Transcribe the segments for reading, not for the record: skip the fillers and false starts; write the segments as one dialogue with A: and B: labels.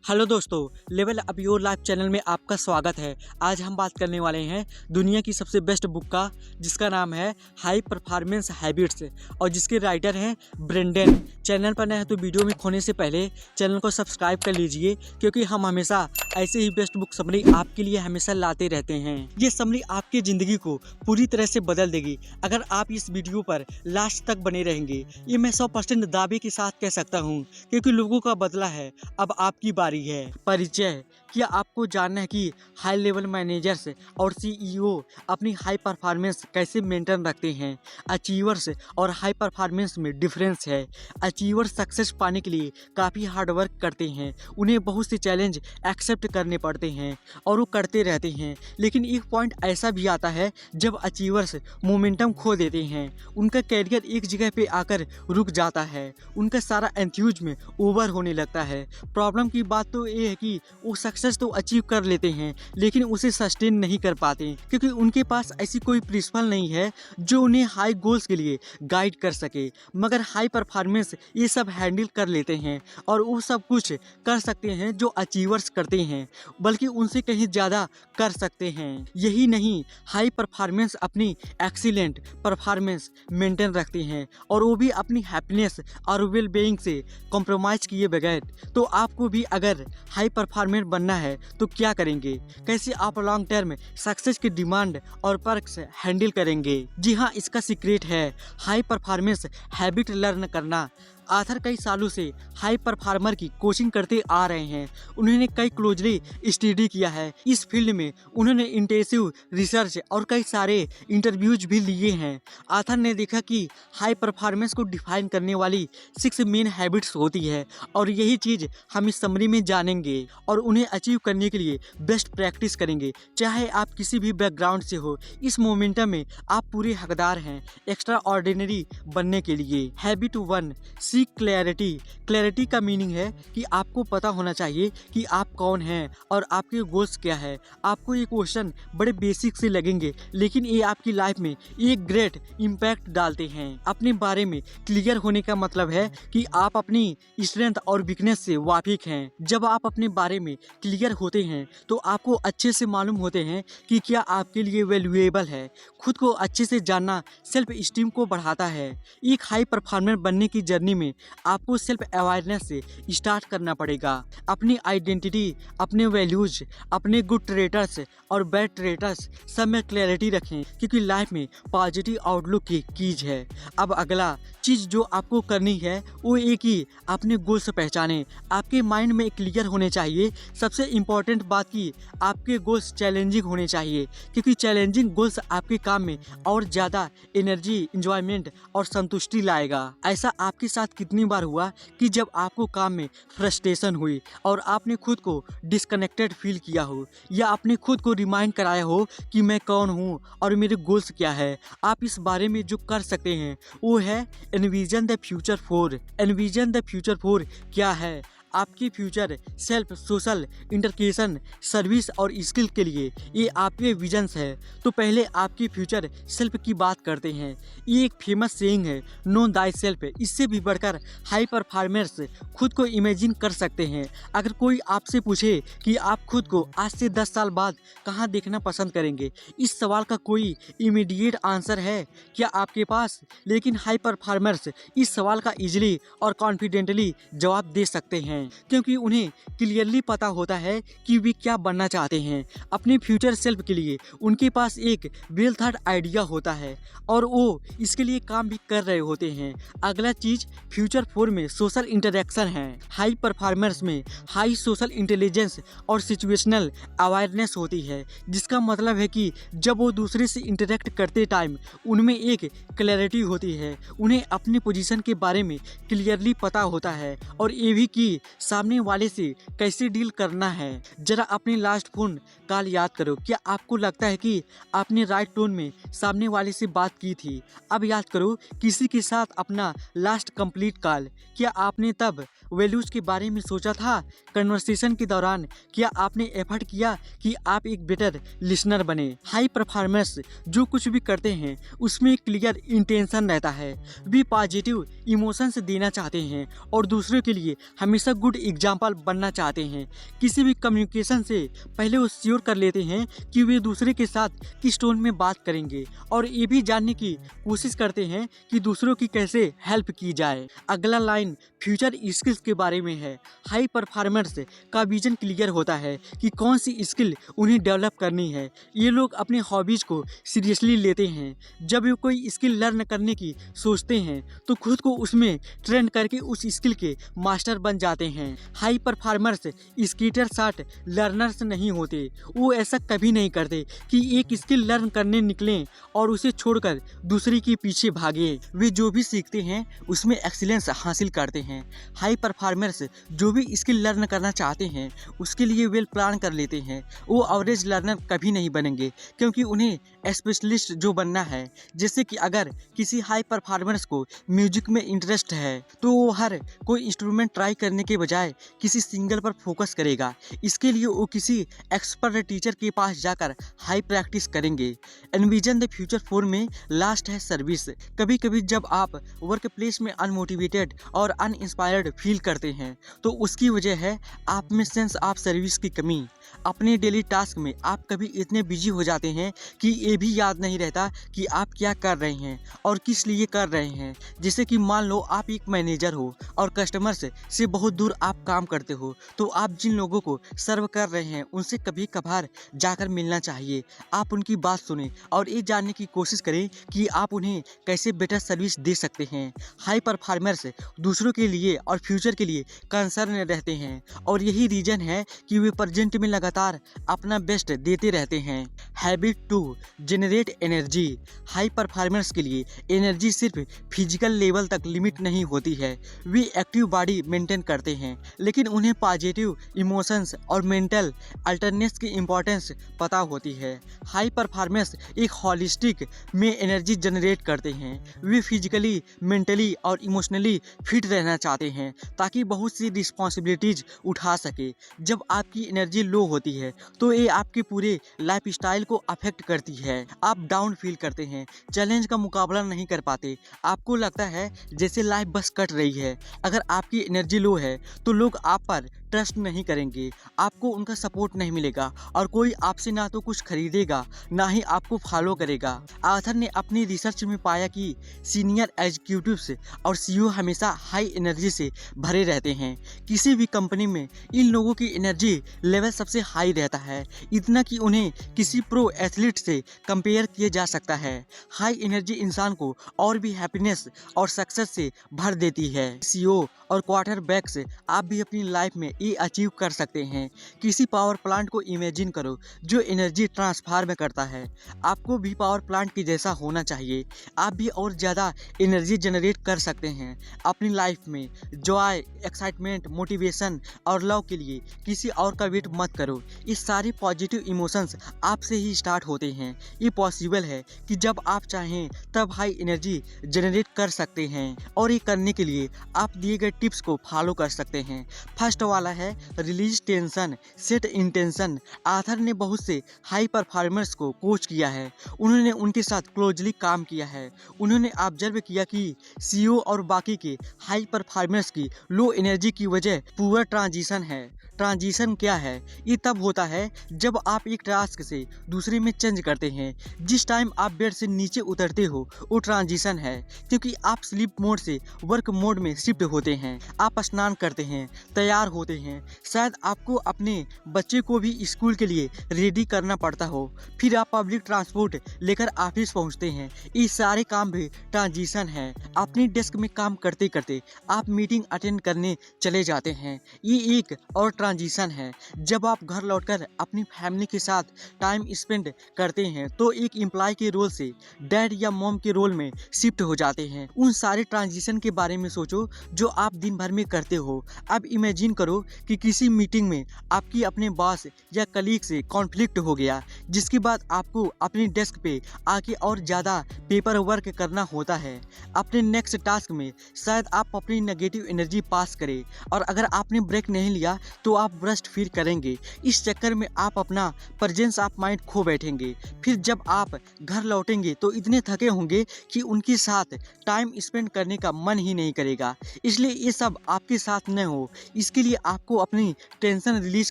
A: Hello दोस्तों, level up your life channel में आपका स्वागत है। आज हम बात करने वाले हैं दुनिया की सबसे बेस्ट बुक का, जिसका नाम है हाई परफॉर्मेंस हैबिट्स और जिसके राइटर हैं ब्रेंडन। चैनल पर नए हैं तो वीडियो में खोने से पहले चैनल को सब्सक्राइब कर लीजिए, क्योंकि हम हमेशा ऐसे ही बेस्ट बुक समरी आपके लिए हमेशा लाते रहते हैं। ये समरी आपकी ज़िंदगी को पूरी तरह से बदल देगी अगर आप इस वीडियो पर लास्ट तक बने रहेंगे। ये मैं 100% दावे के साथ कह सकता हूँ, क्योंकि लोगों का बदला है, अब आपकी बारी है। परिचय: क्या आपको जानना है कि हाई लेवल मैनेजर्स और सीईओ अपनी हाई परफॉर्मेंस कैसे मेंटेन रखते हैं? अचीवर्स और हाई परफॉर्मेंस में डिफरेंस है। अचीवर्स सक्सेस पाने के लिए काफ़ी हार्ड वर्क करते हैं, उन्हें बहुत से चैलेंज एक्सेप्ट करने पड़ते हैं और वो करते रहते हैं। लेकिन एक पॉइंट ऐसा भी आता है जब अचीवर्स मोमेंटम खो देते हैं, उनका कैरियर एक जगह पे आकर रुक जाता है, उनका सारा एंथ्यूज्म ओवर होने लगता है। प्रॉब्लम की बात तो ये है कि वो सक्सेस तो अचीव कर लेते हैं, लेकिन उसे सस्टेन नहीं कर पाते, क्योंकि उनके पास ऐसी कोई प्रिंसिपल नहीं है जो उन्हें हाई गोल्स के लिए गाइड कर सके। मगर हाई परफॉर्मेंस ये सब हैंडल कर लेते हैं और वो सब कुछ कर सकते हैं जो अचीवर्स करते हैं, बल्कि उनसे कहीं ज़्यादा कर सकते हैं। यही नहीं, हाई परफॉर्मेंस अपनी एक्सीलेंट परफॉर्मेंस मेंटेन रखते हैं, और वो भी अपनी हैप्पीनेस और वेल बीइंग से कॉम्प्रोमाइज़ किए बगैर। तो आपको भी अगर हाई परफॉर्मेंस बनना है तो क्या करेंगे? कैसे आप लॉन्ग टर्म सक्सेस की डिमांड और पर्क्स हैंडल करेंगे? जी हाँ, इसका सीक्रेट है हाई परफॉर्मेंस हैबिट लर्न करना। आथर कई सालों से हाई परफॉर्मर की कोचिंग करते आ रहे हैं। उन्होंने कई क्लोजली स्टडी किया है इस फील्ड में। उन्होंने इंटेंसिव रिसर्च और कई सारे इंटरव्यूज भी लिए हैं। आथर ने देखा कि हाई परफॉर्मेंस को डिफाइन करने वाली 6 मेन हैबिट्स होती है, और यही चीज़ हम इस समरी में जानेंगे और उन्हें अचीव करने के लिए बेस्ट प्रैक्टिस करेंगे। चाहे आप किसी भी बैकग्राउंड से हो, इस मोमेंटम में आप पूरे हकदार हैं एक्स्ट्रा ऑर्डिनरी बनने के लिए। Habit 1: seek clarity. क्लैरिटी का मीनिंग है कि आपको पता होना चाहिए कि आप कौन हैं और आपके गोल्स क्या है। आपको ये क्वेश्चन बड़े बेसिक से लगेंगे, लेकिन ये आपकी लाइफ में एक ग्रेट इम्पैक्ट डालते हैं। अपने बारे में क्लियर होने का मतलब है कि आप अपनी स्ट्रेंथ और वीकनेस से वाकिफ हैं। जब आप अपने बारे में क्लियर होते हैं तो आपको अच्छे से मालूम होते हैं कि क्या आपके लिए वैल्यूएबल है। खुद को अच्छे से जानना सेल्फ स्टीम को बढ़ाता है। एक हाई परफॉर्मर बनने की जर्नी में आपको सेल्फ अवेयरनेस से स्टार्ट करना पड़ेगा। अपनी आइडेंटिटी, अपने वैल्यूज, अपने गुड ट्रेटर्स और बैड ट्रेटर्स सब में क्लैरिटी रखें, क्योंकि लाइफ में पॉजिटिव आउटलुक की कीज है। अब अगला चीज़ जो आपको करनी है वो एक ही, अपने गोल्स पहचानें। आपके माइंड में क्लियर होने चाहिए। सबसे इम्पोर्टेंट बात कि आपके गोल्स चैलेंजिंग होने चाहिए, क्योंकि चैलेंजिंग गोल्स आपके काम में और ज़्यादा एनर्जी, इंजॉयमेंट और संतुष्टि लाएगा। ऐसा आपके साथ कितनी बार हुआ कि जब आपको काम में फ्रस्ट्रेशन हुई और आपने खुद को डिस्कनेक्टेड फील किया हो, या आपने खुद को रिमाइंड कराया हो कि मैं कौन हूँ और मेरे गोल्स क्या है? आप इस बारे में जो कर सकते हैं वो है envision the future for. Envision the future for क्या है? आपकी फ्यूचर सेल्फ, सोशल, इंटरकेशन, सर्विस और स्किल के लिए ये आपके विजन्स है। तो पहले आपकी फ्यूचर सेल्फ की बात करते हैं। ये एक फेमस सेइंग है, नो दाई सेल्फ। इससे भी बढ़कर हाई परफॉर्मर्स खुद को इमेजिन कर सकते हैं। अगर कोई आपसे पूछे कि आप खुद को आज से 10 साल बाद कहाँ देखना पसंद करेंगे, इस सवाल का कोई इमीडिएट आंसर है क्या आपके पास? लेकिन हाई परफॉर्मर्स इस सवाल का इजीली और कॉन्फिडेंटली जवाब दे सकते हैं, क्योंकि उन्हें क्लियरली पता होता है कि वे क्या बनना चाहते हैं। अपने फ्यूचर सेल्फ के लिए उनके पास एक वेल थॉट आइडिया होता है और वो इसके लिए काम भी कर रहे होते हैं। अगला चीज फ्यूचर 4 में सोशल इंटरेक्शन है। हाई परफॉर्मर्स में हाई सोशल इंटेलिजेंस और सिचुएशनल अवेयरनेस होती है, जिसका मतलब है कि जब वो दूसरे से इंटरेक्ट करते टाइम उनमें एक क्लैरिटी होती है। उन्हें अपनी पोजीशन के बारे में क्लियरली पता होता है और ये भी कि सामने वाले से कैसे डील करना है। जरा अपनी लास्ट फोन कॉल याद करो। क्या आपको लगता है कि आपने राइट टोन में सामने वाले से बात की थी? अब याद करो किसी के साथ अपना लास्ट कंप्लीट कॉल। क्या आपने तब वैल्यूज के बारे में सोचा था? कन्वर्सेशन के दौरान क्या आपने एफर्ट किया कि आप एक बेटर लिसनर बने? हाई परफॉर्मर्स जो कुछ भी करते हैं उसमें क्लियर इंटेंशन रहता है। वे पॉजिटिव इमोशंस देना चाहते हैं और दूसरों के लिए हमेशा गुड एग्जाम्पल बनना चाहते हैं। किसी भी कम्युनिकेशन से पहले वो श्योर कर लेते हैं कि वे दूसरे के साथ किस टोन में बात करेंगे और ये भी जानने की कोशिश करते हैं कि दूसरों की कैसे हेल्प की जाए। अगला लाइन फ्यूचर स्किल्स के बारे में है। हाई परफॉर्मर्स का विजन क्लियर होता है कि कौन सी स्किल उन्हें डेवलप करनी है। ये लोग अपने हॉबीज़ को सीरियसली लेते हैं। जब वे कोई स्किल लर्न करने की सोचते हैं तो खुद को उसमें ट्रेन करके उस स्किल के मास्टर बन जाते हैं। High performers Skeeter shot learners नहीं होते। वो ऐसा कभी नहीं करते कि एक स्किल लर्न करने निकलें और उसे छोड़कर दूसरे के पीछे भागे। वे जो भी सीखते हैं उसमें एक्सीलेंस हासिल करते हैं। हाई परफॉर्मर्स जो भी स्किल लर्न करना चाहते हैं उसके लिए वेल प्लान कर लेते हैं। वो एवरेज लर्नर कभी नहीं बनेंगे क्योंकि उन्हें स्पेशलिस्ट जो बनना है। जैसे कि अगर किसी हाई परफॉर्मर्स को म्यूजिक में इंटरेस्ट है तो वो हर कोई इंस्ट्रूमेंट ट्राई करने के बजाय किसी सिंगल पर फोकस करेगा। इसके लिए वो किसी एक्सपर्ट टीचर के पास जाकर हाई प्रैक्टिस करेंगे। एनविजन द फ्यूचर 4 में लास्ट है सर्विस। कभी कभी जब आप वर्क प्लेस में अनमोटिवेटेड और अनइंस्पायर्ड फील करते हैं तो उसकी वजह है आप में सेंस ऑफ सर्विस की कमी। अपने डेली टास्क में आप कभी इतने बिजी हो जाते हैं कि ये भी याद नहीं रहता कि आप क्या कर रहे हैं और किस लिए कर रहे हैं। जैसे कि मान लो आप एक मैनेजर हो और कस्टमर्स से बहुत दूर आप काम करते हो तो आप जिन लोगों को सर्व कर रहे हैं उनसे कभी कभार जाकर मिलना चाहिए। आप उनकी बात सुने और ये जानने की कोशिश करें कि आप उन्हें कैसे बेटर सर्विस दे सकते हैं। हाई परफॉर्मर्स दूसरों के लिए और फ्यूचर के लिए कंसर्न रहते हैं और यही रीजन है कि वे प्रेजेंट में लगातार अपना बेस्ट देते रहते हैं। Habit 2 generate energy. High performers के लिए एनर्जी सिर्फ फिजिकल लेवल तक लिमिट नहीं होती है। वे एक्टिव बॉडी मेंटेन करते हैं लेकिन उन्हें पॉजिटिव इमोशंस और मेंटल अल्टरनेस की इम्पोर्टेंस पता होती है। हाई परफॉर्मर्स एक हॉलिस्टिक में एनर्जी जनरेट करते हैं। वे फिजिकली, मेंटली और इमोशनली फिट रहना चाहते हैं ताकि बहुत सी रिस्पॉन्सिबिलिटीज उठा सके। जब आपकी एनर्जी लो होती है तो ये आपके पूरे लाइफ स्टाइल को अफेक्ट करती है। आप डाउन फील करते हैं, चैलेंज का मुकाबला नहीं कर पाते, आपको लगता है जैसे लाइफ बस कट रही है। अगर आपकी एनर्जी लो है तो लोग आप पर ट्रस्ट नहीं करेंगे, आपको उनका सपोर्ट नहीं मिलेगा और कोई आपसे ना तो कुछ खरीदेगा ना ही आपको फॉलो करेगा। आर्थर ने अपनी रिसर्च में पाया कि सीनियर एग्जीक्यूटिव्स और सीईओ हमेशा हाई एनर्जी से भरे रहते हैं। किसी भी कंपनी में इन लोगों की एनर्जी लेवल सबसे हाई रहता है, इतना कि उन्हें किसी प्रो एथलीट से कंपेयर किया जा सकता है। हाई एनर्जी इंसान को और भी हैप्पीनेस और सक्सेस से भर देती है। सीईओ और क्वार्टर बैक्स आप भी अपनी लाइफ में ये अचीव कर सकते हैं। किसी पावर प्लांट को इमेजिन करो जो एनर्जी ट्रांसफार्म करता है। आपको भी पावर प्लांट की जैसा होना चाहिए। आप भी और ज़्यादा एनर्जी जनरेट कर सकते हैं अपनी लाइफ में। जॉय, एक्साइटमेंट, मोटिवेशन और लव के लिए किसी और का वेट मत करो। ये सारे पॉजिटिव इमोशंस आपसे ही स्टार्ट होते हैं। ये पॉसिबल है कि जब आप चाहें तब हाई एनर्जी जनरेट कर सकते हैं और ये करने के लिए आप दिए गए टिप्स को फॉलो कर सकते हैं। फर्स्ट वाला है release tension, set intention. Arthur ने बहुत से हाई परफॉर्मर्स को कोच किया है, उन्होंने उनके साथ क्लोजली काम किया है। उन्होंने ऑब्जर्व किया कि सीईओ और बाकी के हाई परफॉर्मर्स की लो एनर्जी की वजह पुअर ट्रांजिशन है। ट्रांजिशन क्या है? ये तब होता है जब आप एक टास्क से दूसरे में चेंज करते हैं। जिस टाइम आप बेड से नीचे उतरते हो वो ट्रांजिशन है, क्योंकि आप स्लीप मोड से वर्क मोड में शिफ्ट होते हैं। आप स्नान करते हैं, तैयार होते हैं, शायद आपको अपने बच्चे को भी स्कूल के लिए रेडी करना पड़ता हो, फिर आप पब्लिक ट्रांसपोर्ट लेकर ऑफिस पहुंचते हैं। ये सारे काम भी ट्रांजिशन है। अपनी डेस्क में काम करते करते आप मीटिंग अटेंड करने चले जाते हैं। ये एक और ट्रांजिशन है। जब आप घर लौटकर अपनी फैमिली के साथ टाइम स्पेंड करते हैं तो एक एम्प्लॉय के रोल से डैड या मॉम के रोल में शिफ्ट हो जाते हैं। उन सारे ट्रांजिशन के बारे में सोचो जो आप दिन भर में करते हो। अब इमेजिन करो कि किसी मीटिंग में आपकी अपने बॉस या कलीग से कॉन्फ्लिक्ट हो गया, जिसके बाद आपको अपने डेस्क पे आके और ज़्यादा पेपर वर्क करना होता है। अपने नेक्स्ट टास्क में शायद आप अपनी नेगेटिव एनर्जी पास करें और अगर आपने ब्रेक नहीं लिया तो आप ब्रस्ट फील करेंगे। इस चक्कर में आप अपना प्रेजेंस ऑफ माइंड खो बैठेंगे। फिर जब आप घर लौटेंगे तो इतने थके होंगे कि उनके साथ टाइम स्पेंड करने का मन ही नहीं करेगा। इसलिए ये सब आपके साथ न हो, इसके लिए आपको अपनी टेंशन रिलीज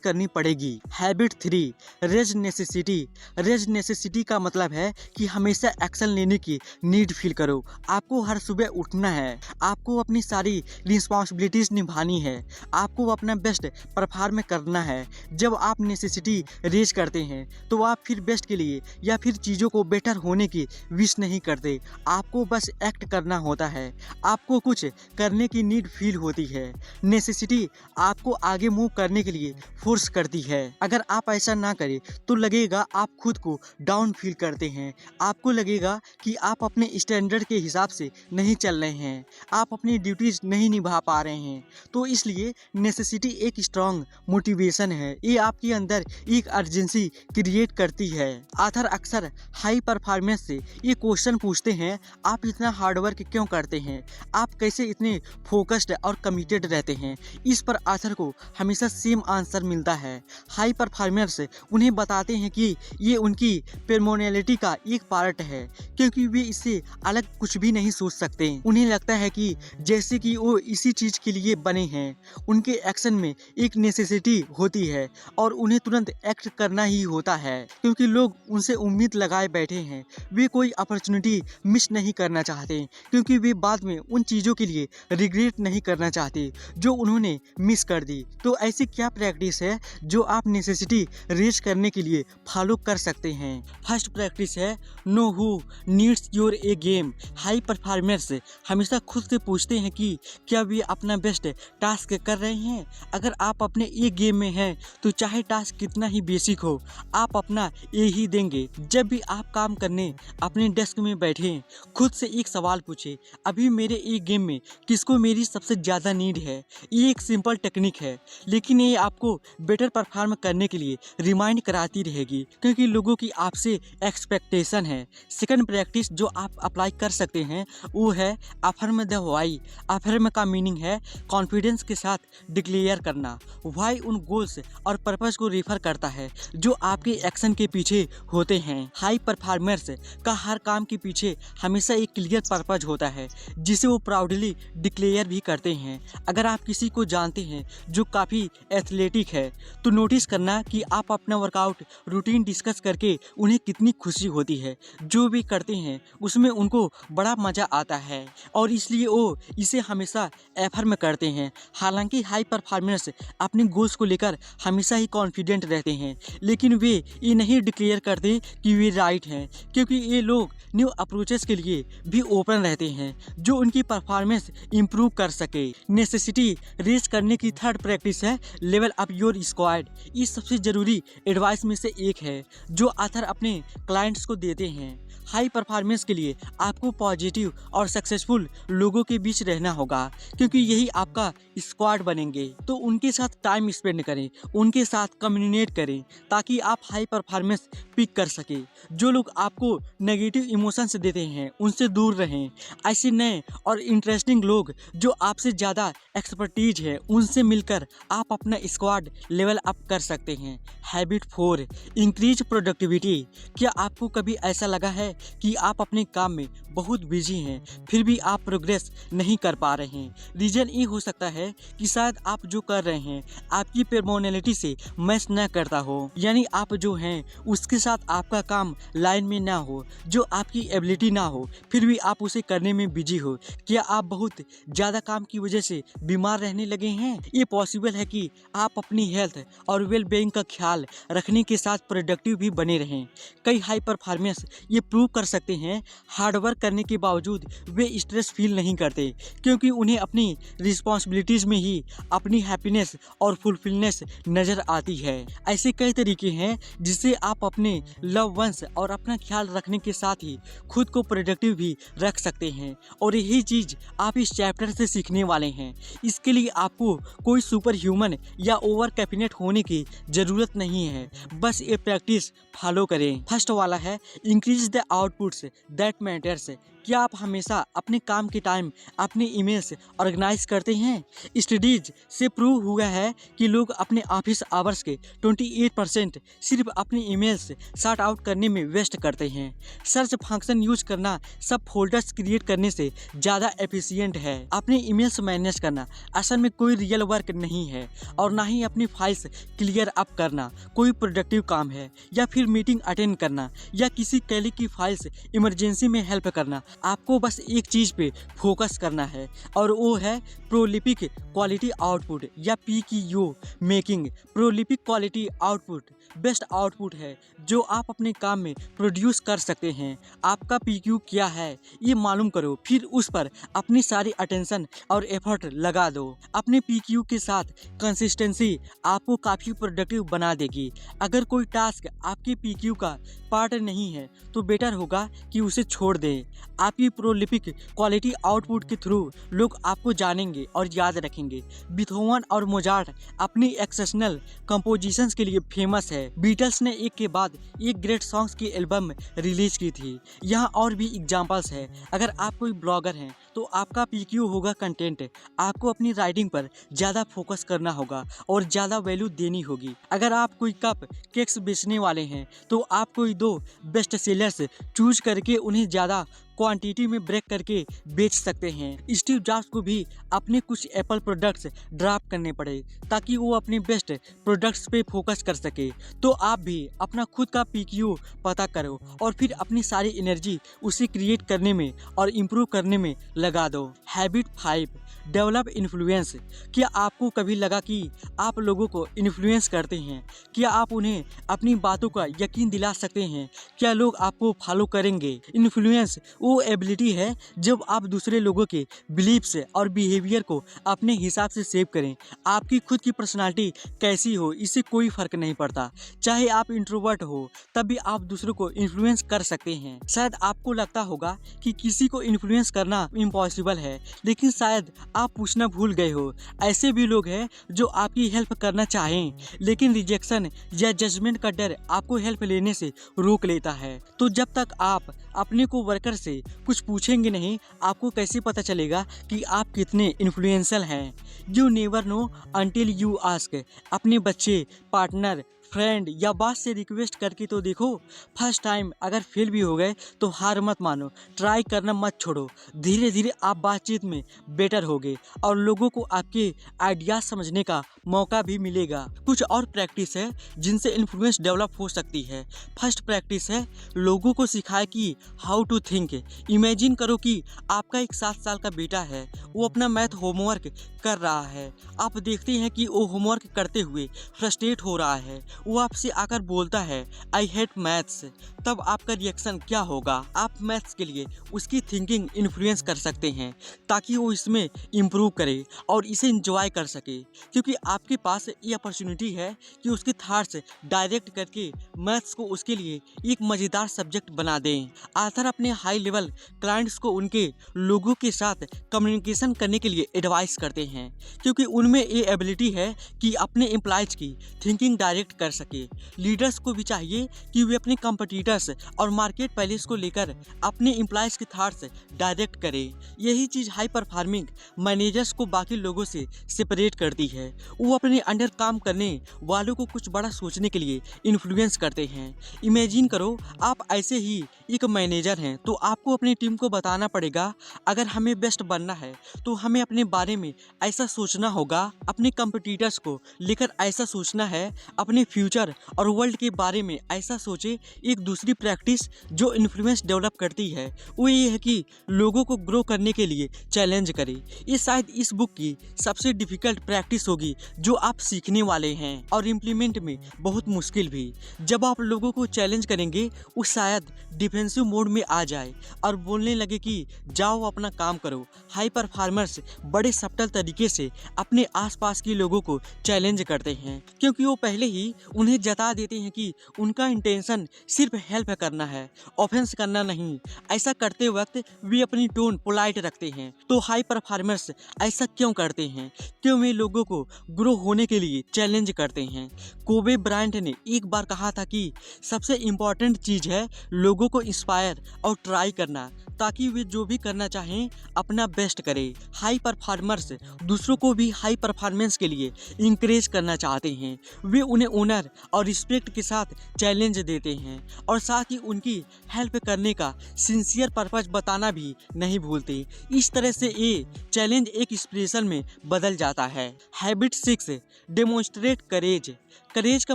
A: करनी पड़ेगी। Habit 3, raise necessity. Raise necessity का मतलब है कि हमेशा एक्शन लेने की नीड फील करो। आपको हर सुबह उठना है, आपको अपनी सारी रिस्पॉन्सिबिलिटीज निभानी है, आपको अपना बेस्ट परफॉर्म करना है। जब आप नेसेसिटी रेज करते हैं तो आप फिर बेस्ट के लिए या फिर चीज़ों को बेटर होने की विश नहीं करते, आपको बस एक्ट करना होता है। आपको कुछ करने की नीड फील होती है। नेसेसिटी आपको आगे मूव करने के लिए फोर्स करती है। अगर आप ऐसा ना करें तो लगेगा आप खुद को डाउन फील करते हैं। आपको लगेगा कि आप अपने स्टैंडर्ड के हिसाब से नहीं चल रहे हैं, आप अपनी ड्यूटीज नहीं निभा पा रहे हैं। तो इसलिए नेसेसिटी एक स्ट्रॉन्ग मोटिवेशन है, ये आपके अंदर एक अर्जेंसी क्रिएट करती है। ऑथर अक्सर हाई परफॉर्मेंस से ये क्वेश्चन पूछते हैं, आप इतना हार्डवर्क क्यों करते हैं, आप कैसे इतने फोकस्ड और कमिटेड रहते हैं। इस पर ऑथर को हमेशा सेम आंसर मिलता है। हाई परफॉर्मर्स उन्हें बताते हैं कि ये उनकी पर्सनैलिटी का एक पार्ट है, क्योंकि वे इससे अलग कुछ भी नहीं सोच सकते। उन्हें लगता है कि जैसे कि वो इसी चीज़ के लिए बने हैं। उनके एक्शन में एक नेसेसिटी होती है और उन्हें तुरंत एक्ट करना ही होता है, क्योंकि लोग उनसे उम्मीद लगाए बैठे हैं। वे कोई अपॉर्चुनिटी मिस नहीं करना चाहते, क्योंकि वे बाद में उन चीज़ों के लिए रिग्रेट नहीं करना चाहते जो उन्होंने मिस कर दी। तो ऐसी क्या प्रैक्टिस है जो आप नेसेसिटी रेज करने के लिए फॉलो कर सकते हैं। फर्स्ट प्रैक्टिस है know who needs your A game. High performers हमेशा खुद से पूछते हैं कि क्या वे अपना बेस्ट टास्क कर रहे हैं। अगर आप अपने ए गेम में हैं तो चाहे टास्क कितना ही बेसिक हो, आप अपना ए ही देंगे। जब भी आप काम करने अपने डेस्क में बैठे, खुद से एक सवाल पूछे, अभी मेरे ए गेम में किसको मेरी सबसे ज़्यादा नीड है। ये एक सिंपल टेक्निक है, लेकिन ये आपको बेटर परफॉर्म करने के लिए रिमाइंड कराती रहेगी, क्योंकि लोगों की आपसे एक्सपेक्टेशन है। सेकंड प्रैक्टिस जो आप अप्लाई कर सकते हैं वो है अफर्म द व्हाई। अफर्म का मीनिंग है कॉन्फिडेंस के साथ डिक्लेयर करना। व्हाई उन गोल्स और पर्पस को रेफर करता है जो आपके एक्शन के पीछे होते हैं। हाई परफॉर्मर्स का हर काम के पीछे हमेशा एक क्लियर पर्पस होता है जिसे वो प्राउडली डिक्लेयर भी करते हैं। अगर आप किसी को जानते हैं जो काफ़ी एथलेटिक है तो नोटिस करना कि आप अपना वर्कआउट रूटीन डिस्कस करके उन्हें कितनी खुशी होती है। जो भी करते हैं उसमें उनको बड़ा मज़ा आता है और इसलिए वो इसे हमेशा एफर्म करते हैं। हालांकि हाई परफॉर्मर्स अपने गोल्स को लेकर हमेशा ही कॉन्फिडेंट रहते हैं, लेकिन वे ये नहीं डिक्लेयर करते कि वे राइट हैं, क्योंकि ये लोग न्यू अप्रोचेस के लिए भी ओपन रहते हैं जो उनकी परफॉर्मेंस इंप्रूव कर सके। नेसेसिटी रेज करने की थर्ड प्रैक्टिस है लेवल अप योर स्क्वाड। ये सबसे ज़रूरी एडवाइस में से एक है जो ऑथर अपने क्लाइंट्स को देते हैं। हाई परफॉर्मेंस के लिए आपको पॉजिटिव और सक्सेसफुल लोगों के बीच रहना होगा, क्योंकि यही आपका स्क्वाड बनेंगे। तो उनके साथ टाइम स्पेंड करें, उनके साथ कम्युनिकेट करें ताकि आप हाई परफॉर्मेंस पिक कर सके। जो लोग आपको नेगेटिव इमोशंस देते हैं उनसे दूर रहें। ऐसे नए और इंटरेस्टिंग लोग जो आपसे ज़्यादा एक्सपर्टीज है उनसे मिलकर आप अपना स्क्वाड लेवल अप कर सकते हैं। Habit 4 increase productivity. क्या आपको कभी ऐसा लगा है कि आप अपने काम में बहुत बिजी हैं फिर भी आप प्रोग्रेस नहीं कर पा रहे हैं? रीज़न ये हो सकता है कि शायद आप जो कर रहे हैं आपकी पर्सनैलिटी से मैच न करता हो, यानी आप जो हैं उसके साथ आपका काम लाइन में ना हो, जो आपकी एबिलिटी ना हो, फिर भी आप उसे करने में बिजी हो। क्या आप बहुत ज़्यादा काम की वजह से बीमार रहने लगे हैं? ये पॉसिबल है कि आप अपनी हेल्थ और वेलबींग का ख्याल रखने के साथ प्रोडक्टिव भी बने रहें। कई हाई परफॉर्मेंस ये प्रूव कर सकते हैं हार्डवर्क करने के बावजूद वे स्ट्रेस फील नहीं करते, क्योंकि उन्हें अपनी रिस्पॉन्सिबिलिटीज़ में ही अपनी हैप्पीनेस और फुलफिलनेस नज़र आती है। ऐसे कई तरीके हैं जिससे आप अपने लव वंस और अपना ख्याल रखने के साथ ही खुद को प्रोडक्टिव भी रख सकते हैं, और यही चीज़ आप इस चैप्टर से सीखने वाले हैं। इसके लिए आपको कोई सुपर ह्यूमन या ओवर कैफिनेट होने की जरूरत नहीं है, बस ये प्रैक्टिस फॉलो करें। फर्स्ट वाला है increase the outputs that matters. क्या आप हमेशा अपने काम के टाइम अपने ईमेल्स ऑर्गेनाइज करते हैं? स्टडीज से प्रूव हुआ है कि लोग अपने ऑफिस आवर्स के 28% सिर्फ अपने ईमेल्स सॉर्ट आउट करने में वेस्ट करते हैं। सर्च फंक्शन यूज करना सब फोल्डर्स क्रिएट करने से ज़्यादा एफिशिएंट है। अपने ईमेल्स मैनेज करना असल में कोई रियल वर्क नहीं है और ना ही अपनी फाइल्स क्लियर अप करना कोई प्रोडक्टिव काम है, या फिर मीटिंग अटेंड करना या किसी कैली की फाइल्स इमरजेंसी में हेल्प करना। आपको बस एक चीज़ पे फोकस करना है और वो है प्रोलिपिक क्वालिटी आउटपुट या PQ making. Prolific quality output best output है जो आप अपने काम में प्रोड्यूस कर सकते हैं। आपका PQ क्या है ये मालूम करो, फिर उस पर अपनी सारी अटेंशन और एफर्ट लगा दो। अपने PQ के साथ कंसिस्टेंसी आपको काफ़ी प्रोडक्टिव बना देगी। अगर कोई टास्क आपके PQ का पार्ट नहीं है तो बेटर होगा कि उसे छोड़ दें। आपकी प्रोलिपिक क्वालिटी आउटपुट के थ्रू लोग आपको जानेंगे और याद रखेंगे। बीथोवन और मोजार्ट अपनी एक्सेप्शनल कंपोजिशंस के लिए फेमस है। बीटल्स ने एक के बाद एक ग्रेट सॉन्ग्स की एल्बम रिलीज की थी। यहाँ और भी एग्जांपल्स है। अगर आप कोई ब्लॉगर हैं तो आपका PQ होगा कंटेंट। आपको अपनी राइटिंग पर ज़्यादा फोकस करना होगा और ज़्यादा वैल्यू देनी होगी। अगर आप कोई कप केक्स बेचने वाले हैं तो आप कोई 2 बेस्ट सेलर्स चूज करके उन्हें ज़्यादा क्वांटिटी में ब्रेक करके बेच सकते हैं। स्टीव जॉब्स को भी अपने कुछ एप्पल प्रोडक्ट्स ड्रॉप करने पड़े ताकि वो अपने बेस्ट प्रोडक्ट्स पे फोकस कर सके। तो आप भी अपना खुद का PQ पता करो और फिर अपनी सारी एनर्जी उसे क्रिएट करने में और इम्प्रूव करने में लगा दो। Habit 5 develop influence. क्या आपको कभी लगा कि आप लोगों को इन्फ्लुएंस करते हैं? क्या आप उन्हें अपनी बातों का यकीन दिला सकते हैं? क्या लोग आपको फॉलो करेंगे? इन्फ्लुएंस वो एबिलिटी है जब आप दूसरे लोगों के बिलीफ्स और बिहेवियर को अपने हिसाब से सेव करें। आपकी खुद की पर्सनालिटी कैसी हो इससे कोई फर्क नहीं पड़ता। चाहे आप इंट्रोवर्ट हो तब भी आप दूसरों को इन्फ्लुएंस कर सकते हैं। शायद आपको लगता होगा कि किसी को इन्फ्लुएंस करना इम्पॉसिबल है, लेकिन शायद आप पूछना भूल गए हो। ऐसे भी लोग हैं जो आपकी हेल्प करना चाहें लेकिन रिजेक्शन या जजमेंट का डर आपको हेल्प लेने से रोक लेता है। तो जब तक आप अपने को वर्कर से कुछ पूछेंगे नहीं, आपको कैसे पता चलेगा कि आप कितने इन्फ्लुएंशियल हैं? You never know until you ask. अपने बच्चे, पार्टनर, फ्रेंड या बॉस से रिक्वेस्ट करके तो देखो। फर्स्ट टाइम अगर फेल भी हो गए तो हार मत मानो, ट्राई करना मत छोड़ो। धीरे धीरे आप बातचीत में बेटर होगे और लोगों को आपके आइडियाज समझने का मौका भी मिलेगा। कुछ और प्रैक्टिस है जिनसे इन्फ्लुएंस डेवलप हो सकती है। फर्स्ट प्रैक्टिस है लोगों को सिखाए कि हाउ टू थिंक। इमेजिन करो कि आपका एक 7 साल का बेटा है, वो अपना मैथ होमवर्क कर रहा है। आप देखते हैं कि वो होमवर्क करते हुए फ्रस्ट्रेट हो रहा है। वो आपसे आकर बोलता है आई हेट मैथ्स। तब आपका रिएक्शन क्या होगा? आप मैथ्स के लिए उसकी थिंकिंग इन्फ्लुएंस कर सकते हैं ताकि वो इसमें इम्प्रूव करे और इसे एंजॉय कर सके, क्योंकि आपके पास ये अपॉर्चुनिटी है कि उसके थॉट्स डायरेक्ट करके मैथ्स को उसके लिए एक मज़ेदार सब्जेक्ट बना दें। आथर अपने हाई लेवल क्लाइंट्स को उनके लोगों के साथ कम्युनिकेशन करने के लिए एडवाइस करते हैं, क्योंकि उनमें ये एबिलिटी है कि अपने एम्प्लॉयज की थिंकिंग डायरेक्ट कर सके। लीडर्स को भी चाहिए कि वे अपने कॉम्पिटिटर्स और मार्केट पैलेस को लेकर अपने एम्प्लॉयज के थॉट्स डायरेक्ट करें। यही चीज़ हाई परफॉर्मिंग मैनेजर्स को बाकी लोगों से सेपरेट करती है। वो अपने अंडर काम करने वालों को कुछ बड़ा सोचने के लिए इन्फ्लुएंस करते हैं। इमेजिन करो आप ऐसे ही एक मैनेजर हैं तो आपको अपनी टीम को बताना पड़ेगा अगर हमें बेस्ट बनना है तो हमें अपने बारे में ऐसा सोचना होगा, अपने कॉम्पिटिटर्स को लेकर ऐसा सोचना है, अपने फ्यूचर और वर्ल्ड के बारे में ऐसा सोचे। एक दूसरी प्रैक्टिस जो इन्फ्लुएंस डेवलप करती है वो ये है कि लोगों को ग्रो करने के लिए चैलेंज करें। ये शायद इस बुक की सबसे डिफिकल्ट प्रैक्टिस होगी जो आप सीखने वाले हैं और इम्प्लीमेंट में बहुत मुश्किल भी। जब आप लोगों को चैलेंज करेंगे वो शायद डिफेंसिव मोड में आ जाए और बोलने लगे कि जाओ अपना काम करो। हाई परफॉर्मर्स बड़े सब्टल तरीके से अपने आसपास के लोगों को चैलेंज करते हैं क्योंकि वो पहले ही उन्हें जता देते हैं कि उनका इंटेंशन सिर्फ हेल्प करना है, ऑफेंस करना नहीं। ऐसा करते वक्त वे अपनी टोन पोलाइट रखते हैं। तो हाई परफॉर्मर्स ऐसा क्यों करते हैं? क्यों वे लोगों को ग्रो होने के लिए चैलेंज करते हैं? कोबे ब्रायंट ने एक बार कहा था कि सबसे इम्पॉर्टेंट चीज़ है लोगों को इंस्पायर और ट्राई करना, ताकि वे जो भी करना चाहें अपना बेस्ट करें। हाई परफॉर्मर्स दूसरों को भी हाई परफॉर्मेंस के लिए इंकरेज करना चाहते हैं। वे उन्हें ऑनर और रिस्पेक्ट के साथ चैलेंज देते हैं और साथ ही उनकी हेल्प करने का सिंसियर पर्पस बताना भी नहीं भूलते। इस तरह से ये चैलेंज एक इंस्पिरेशन में बदल जाता है। हैबिट 6, डेमोन्स्ट्रेट करेज। करेज का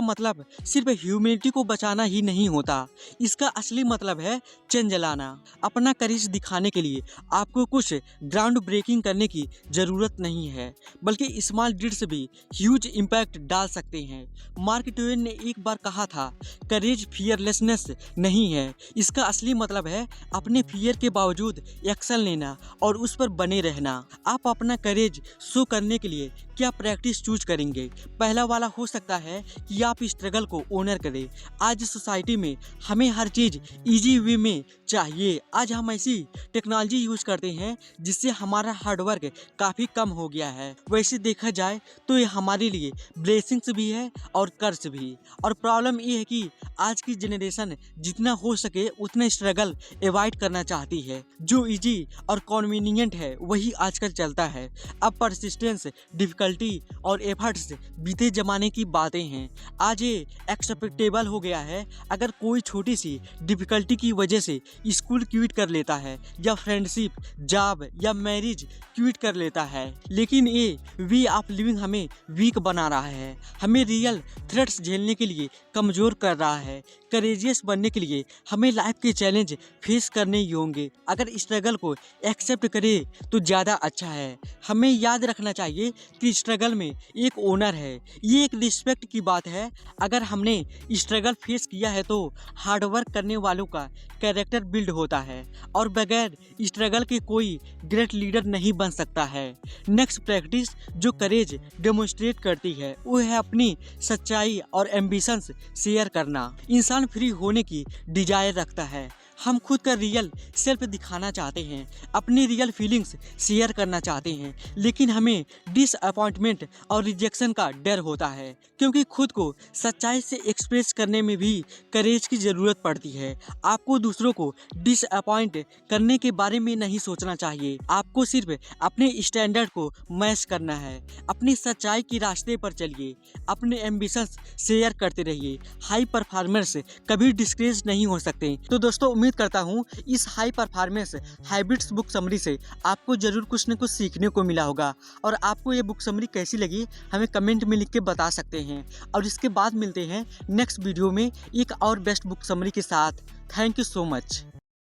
A: मतलब सिर्फ ह्यूमैनिटी को बचाना ही नहीं होता, इसका असली मतलब है चेंज लाना। अपना करेज दिखाने के लिए आपको कुछ ग्राउंड ब्रेकिंग करने की ज़रूरत नहीं है, बल्कि स्मॉल डीड्स भी ह्यूज इम्पैक्ट डाल सकते हैं। मार्क ट्वेन ने एक बार कहा था, करेज फियरलेसनेस नहीं है, इसका असली मतलब है अपने फियर के बावजूद एक्शन लेना और उस पर बने रहना। आप अपना करेज शो करने के लिए क्या प्रैक्टिस चूज करेंगे? पहला वाला हो सकता है कि आप स्ट्रगल को ऑनर करें। आज सोसाइटी में हमें हर चीज़ इजी वे में चाहिए। आज हम ऐसी टेक्नोलॉजी यूज करते हैं जिससे हमारा हार्डवर्क काफ़ी कम हो गया है। वैसे देखा जाए तो ये हमारे लिए ब्लेसिंग्स भी है और कर्ज भी। और प्रॉब्लम ये है कि आज की जनरेशन जितना हो सके उतना स्ट्रगल अवॉइड करना चाहती है। जो इजी और कन्वीनियंट है वही आजकल चलता है। अब परसिस्टेंस, डिफिकल्टी और एफर्ट्स बीते जमाने की बातें हैं। आज ये एक्सेप्टेबल हो गया है अगर कोई छोटी सी डिफिकल्टी की वजह से स्कूल क्विट कर लेता है या फ्रेंडशिप, जॉब या मैरिज क्विट कर लेता है। लेकिन ये वे ऑफ लिविंग हमें वीक बना रहा है, हमें रियल थ्रेट्स झेलने के लिए कमज़ोर कर रहा है। करेजियस बनने के लिए हमें लाइफ के चैलेंज फेस करने ही होंगे। अगर स्ट्रगल को एक्सेप्ट करें तो ज़्यादा अच्छा है। हमें याद रखना चाहिए कि स्ट्रगल में एक ओनर है, ये एक रिस्पेक्ट की बात है। अगर हमने स्ट्रगल फेस किया है तो हार्डवर्क करने वालों का कैरेक्टर बिल्ड होता है और बगैर स्ट्रगल के कोई ग्रेट लीडर नहीं बन सकता है। नेक्स्ट प्रैक्टिस जो करेज डेमोन्स्ट्रेट करती है वो है अपनी सच्चाई और एम्बिशंस शेयर करना। इंसान फ्री होने की डिजायर रखता है, हम खुद का रियल सेल्फ दिखाना चाहते हैं, अपनी रियल फीलिंग्स शेयर करना चाहते हैं, लेकिन हमें डिसअपॉइंटमेंट और रिजेक्शन का डर होता है, क्योंकि खुद को सच्चाई से एक्सप्रेस करने में भी करेज की ज़रूरत पड़ती है। आपको दूसरों को डिसअपॉइंट करने के बारे में नहीं सोचना चाहिए, आपको सिर्फ अपने स्टैंडर्ड को मैच करना है। अपनी सच्चाई के रास्ते पर चलिए, अपने एम्बिशंस शेयर करते रहिए। हाई परफॉर्मर्स कभी डिस्करेज नहीं हो सकते। तो दोस्तों, उम्मीद करता हूँ इस high performance habits book summary से आपको जरूर कुछ न कुछ सीखने को मिला होगा। और आपको ये बुक समरी कैसी लगी हमें कमेंट में लिख के बता सकते हैं। और इसके बाद मिलते हैं नेक्स्ट वीडियो में एक और बेस्ट बुक समरी के साथ। Thank you so much.